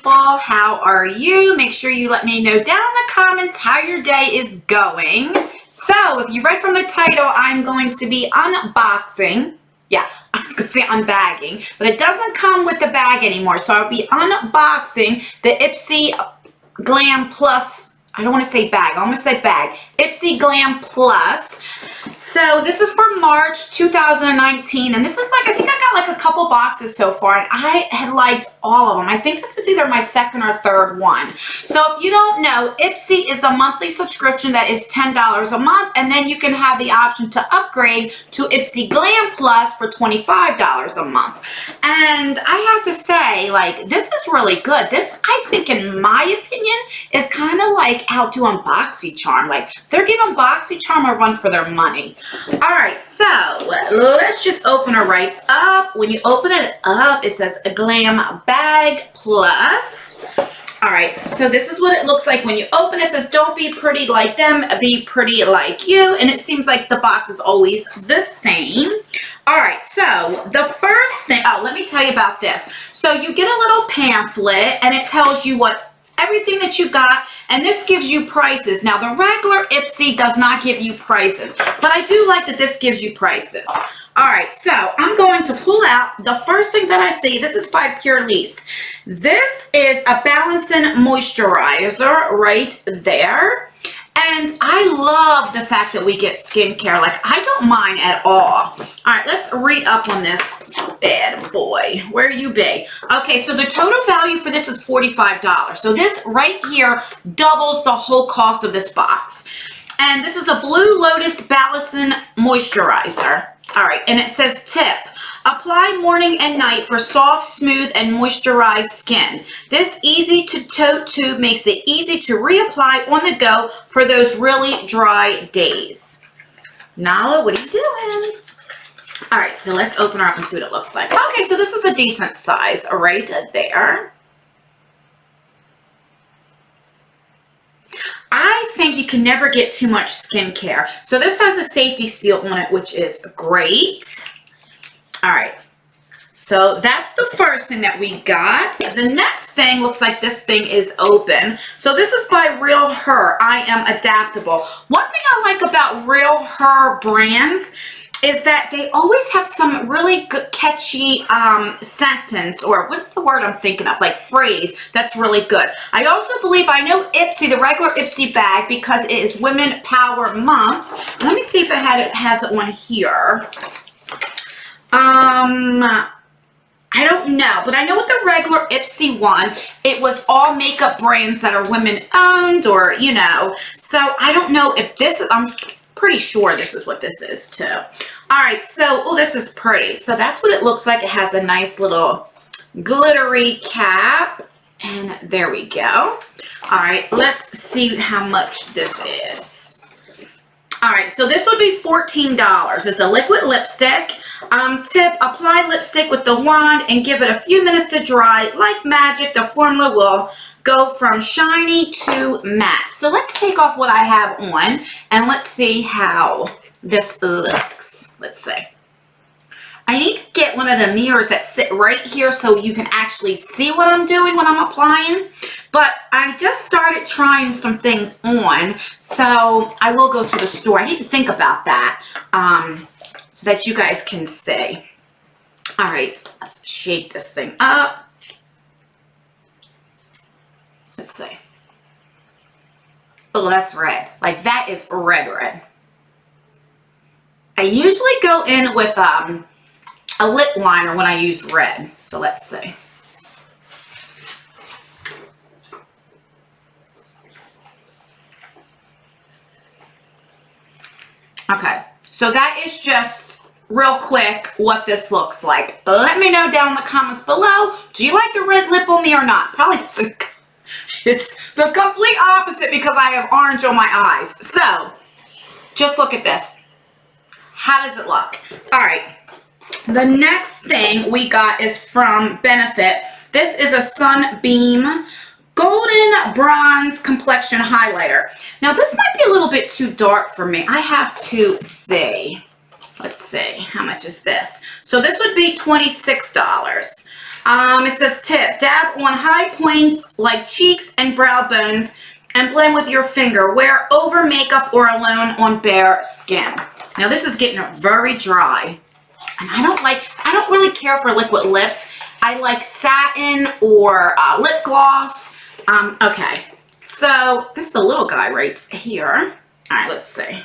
beautiful. How are you? Make sure you let me know down in the comments how your day is going. So, if you read from the title, I'm going to be unboxing. Yeah, I was going to say unbagging, but it doesn't come with the bag anymore. So, I'll be unboxing the Ipsy Glam Plus. I don't want to say bag. I almost said bag. Ipsy Glam Plus. So this is for March 2019, and this is like, I think I got like a couple boxes so far, and I had liked all of them. I think this is either my second or third one. So if you don't know, Ipsy is a monthly subscription that is $10 a month, and then you can have the option to upgrade to Ipsy Glam Plus for $25 a month. And I have to say, like, this is really good. This, I think, in my opinion, is kind of like outdoing BoxyCharm. Like, they're giving BoxyCharm a run for their money. All right, so let's just open it right up. When you open it up, it says a Glam Bag Plus. All right, so this is what it looks like when you open it. It says, don't be pretty like them, be pretty like you. And it seems like the box is always the same. All right, so the first thing, oh, let me tell you about this. So you get a little pamphlet, and it tells you what everything that you got, and this gives you prices. Now, the regular Ipsy does not give you prices, but I do like that this gives you prices. All right, so I'm going to pull out the first thing that I see. This is by Pure Lease. This is a balancing moisturizer right there. And I love the fact that we get skincare. Like, I don't mind at all. All right, let's read up on this bad boy. Where you be? Okay, so the total value for this is $45. So this right here doubles the whole cost of this box. And this is a Blue Lotus Balancing Moisturizer. All right, and it says tip. Apply morning and night for soft, smooth, and moisturized skin. This easy-to-tote tube makes it easy to reapply on the go for those really dry days. Nala, what are you doing? All right, so let's open her up and see what it looks like. Okay, so this is a decent size right there. I think you can never get too much skincare. So this has a safety seal on it, which is great. All right, so that's the first thing that we got. The next thing looks like this thing is open. So this is by Real Her. I Am Adaptable. One thing I like about Real Her brands is that they always have some really good, catchy sentence, or what's the word I'm thinking of, like phrase, that's really good. I also believe, I know Ipsy, the regular Ipsy bag, because it is Women Power Month. Let me see if it has it on here. I don't know, but I know with the regular Ipsy one, it was all makeup brands that are women owned, or, you know, so I don't know if this is, I'm pretty sure this is what this is too. All right, so, oh, this is pretty. So that's what it looks like. It has a nice little glittery cap, and there we go. All right, let's see how much this is. All right, so this would be $14. It's a liquid lipstick. Tip, apply lipstick with the wand and give it a few minutes to dry. Like magic, the formula will go from shiny to matte. So let's take off what I have on, and let's see how this looks. Let's see. I need to get one of the mirrors that sit right here so you can actually see what I'm doing when I'm applying. But I just started trying some things on, so I will go to the store. I need to think about that so that you guys can see. All right, so let's shake this thing up. Let's see. Oh, that's red. Like, that is red. I usually go in with a lip liner when I use red. So let's see. Okay, so that is just real quick what this looks like. Let me know down in the comments below. Do you like the red lip on me or not? Probably doesn't. It's the complete opposite because I have orange on my eyes. So, just look at this. How does it look? All right. The next thing we got is from Benefit. This is a Sunbeam Golden Bronze Complexion Highlighter. Now, this might be a little bit too dark for me. I have to see. Let's see. How much is this? So, this would be $26. It says tip, dab on high points like cheeks and brow bones and blend with your finger. Wear over makeup or alone on bare skin. Now this is getting very dry. And I don't really care for liquid lips. I like satin or lip gloss. Okay, so this is a little guy right here. All right, let's see.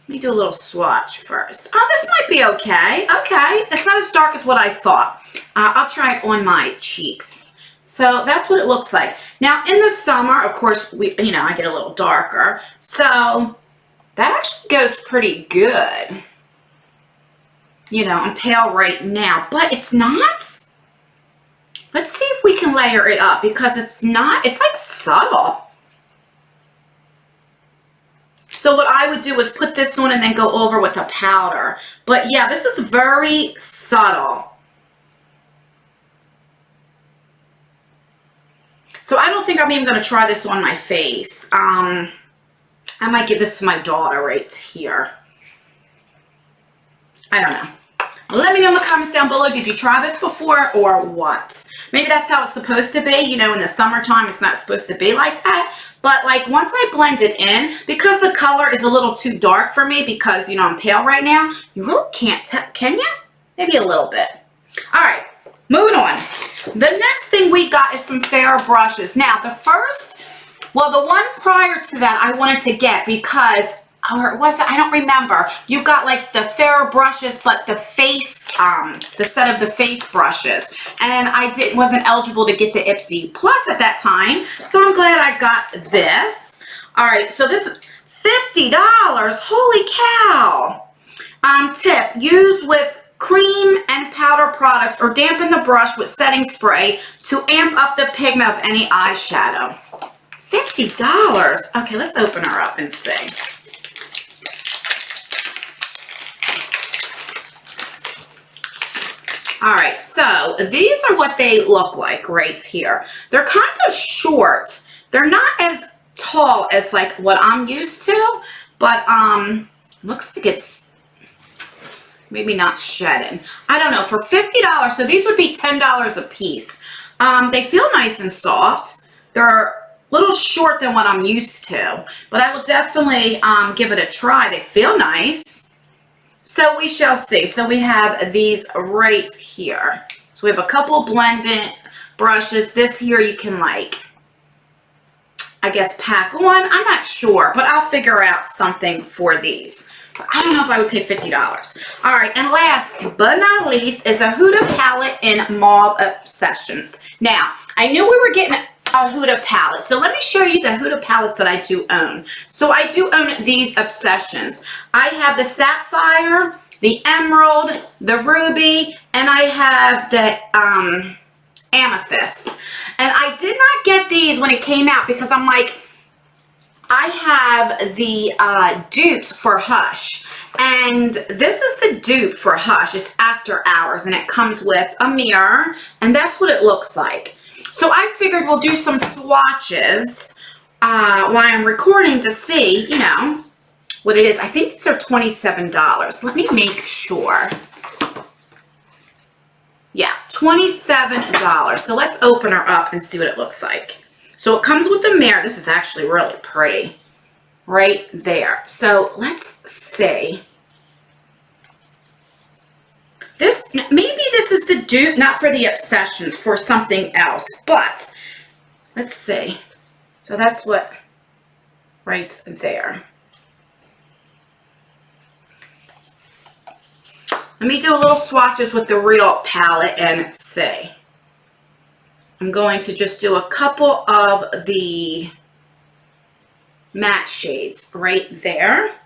Let me do a little swatch first. Oh, this might be okay. Okay, it's not as dark as what I thought. I'll try it on my cheeks. So that's what it looks like. Now in the summer, of course, I get a little darker. So that actually goes pretty good. I'm pale right now, but it's not. Let's see if we can layer it up because it's like subtle. So what I would do is put this on and then go over with a powder. But yeah, this is very subtle. So I don't think I'm even going to try this on my face. I might give this to my daughter right here. I don't know. Let me know in the comments down below, did you try this before or what? Maybe that's how it's supposed to be. In the summertime, it's not supposed to be like that. But like once I blend it in, because the color is a little too dark for me because, I'm pale right now, you really can't tell, can you? Maybe a little bit. All right, moving on. The next thing we got is some fair brushes. Now, the one prior to that I wanted to get because, or was it? I don't remember. You got like the fair brushes, but the face, the set of the face brushes. And I wasn't eligible to get the Ipsy Plus at that time. So I'm glad I got this. All right, so this is $50. Holy cow. Tip, use with cream and powder products or dampen the brush with setting spray to amp up the pigment of any eyeshadow. $50. Okay, let's open her up and see. All right, so these are what they look like right here. They're kind of short. They're not as tall as like what I'm used to, but looks like it's maybe not shedding. I don't know, for $50, so these would be $10 a piece. They feel nice and soft. They're a little short than what I'm used to, but I will definitely give it a try. They feel nice. So we shall see. So we have these right here. So we have a couple blending brushes. This here you can like, I guess, pack on. I'm not sure, but I'll figure out something for these. But I don't know if I would pay $50. All right, and last but not least is a Huda Palette in Mauve Obsessions. Now, I knew we were getting a Huda palette. So let me show you the Huda palettes that I do own. So I do own these Obsessions. I have the Sapphire, the Emerald, the Ruby, and I have the Amethyst. And I did not get these when it came out because I'm like, I have the dupes for Hush. And this is the dupe for Hush. It's After Hours, and it comes with a mirror, and that's what it looks like. So I figured we'll do some swatches while I'm recording to see, what it is. I think these are $27. Let me make sure. Yeah, $27. So let's open her up and see what it looks like. So it comes with a mirror. This is actually really pretty right there. So let's see. Maybe this is the dupe, not for the Obsessions, for something else, but let's see. So that's what right there. Let me do a little swatches with the real palette and see. I'm going to just do a couple of the matte shades right there.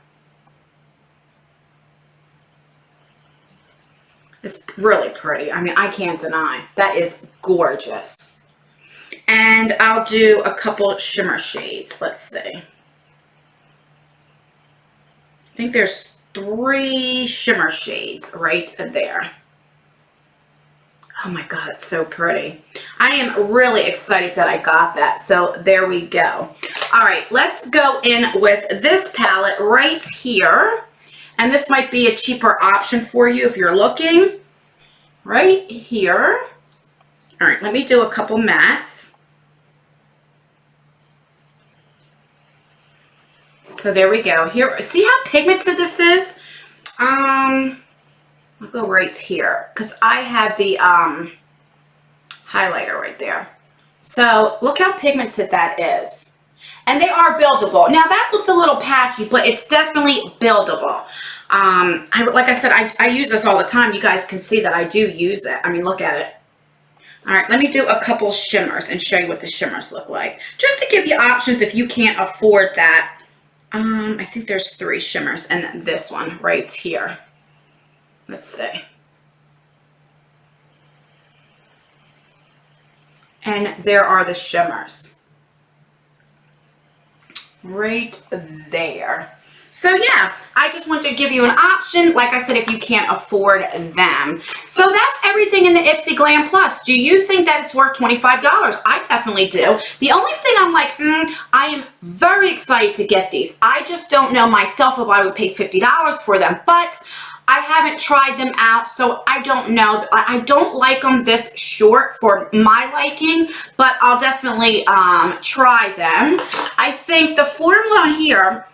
It's really pretty. I mean, I can't deny. That is gorgeous. And I'll do a couple shimmer shades. Let's see. I think there's 3 shimmer shades right there. Oh my God, it's so pretty. I am really excited that I got that. So there we go. All right, let's go in with this palette right here. And this might be a cheaper option for you if you're looking right here. All right, let me do a couple mattes. So there we go. Here, see how pigmented this is? I'll go right here because I have the highlighter right there. So look how pigmented that is. And they are buildable. Now that looks a little patchy, but it's definitely buildable. Like I said, I use this all the time. You guys can see that I do use it. I mean, look at it. All right, let me do a couple shimmers and show you what the shimmers look like. Just to give you options if you can't afford that. I think there's 3 shimmers and this one right here. Let's see. And there are the shimmers. Right there. So yeah, I just wanted to give you an option, like I said, if you can't afford them. So that's everything in the Ipsy Glam Plus. Do you think that it's worth $25? I definitely do. The only thing I'm like, I am very excited to get these. I just don't know myself if I would pay $50 for them, but I haven't tried them out, so I don't know. I don't like them this short for my liking, but I'll definitely try them. I think the formula on here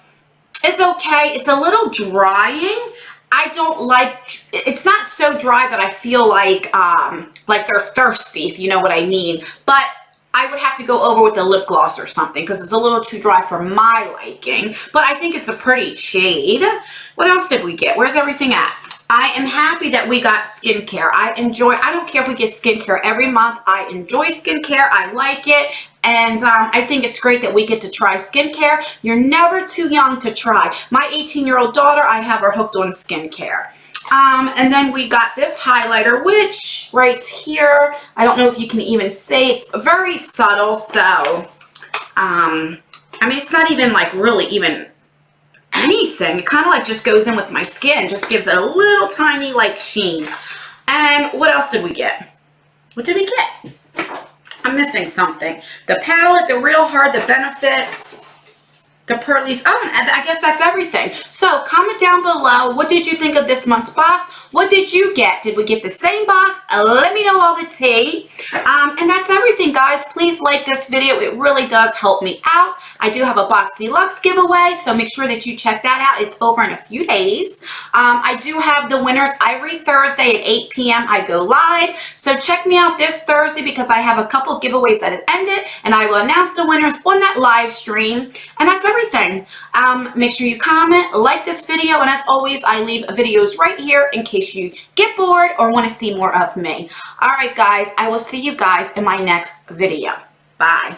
is okay. It's a little drying. I don't like, it's not so dry that I feel like they're thirsty, if you know what I mean. But I would have to go over with a lip gloss or something because it's a little too dry for my liking. But I think it's a pretty shade. What else did we get? Where's everything at? I am happy that we got skincare. I don't care if we get skincare every month. I enjoy skincare. I like it. And I think it's great that we get to try skincare. You're never too young to try. My 18-year-old daughter, I have her hooked on skincare. And then we got this highlighter, which right here, I don't know if you can even see, it's very subtle. So, I mean, it's not even like really even anything. It kind of like just goes in with my skin, just gives it a little tiny like sheen. And what else did we get? What did we get? I'm missing something. The palette, the Real Hard, the Benefits, the Pearlies. Oh, and I guess that's everything. So comment down below. What did you think of this month's box? What did you get? Did we get the same box? Let me know all the tea. And that's everything, guys. Please like this video. It really does help me out. I do have a Box Deluxe giveaway, so make sure that you check that out. It's over in a few days. I do have the winners every Thursday at 8 p.m. I go live. So check me out this Thursday because I have a couple giveaways that have ended, and I will announce the winners on that live stream. And that's everything. Make sure you comment, like this video, and as always, I leave videos right here in case you get bored or want to see more of me. All right, guys, I will see you guys in my next video. Bye.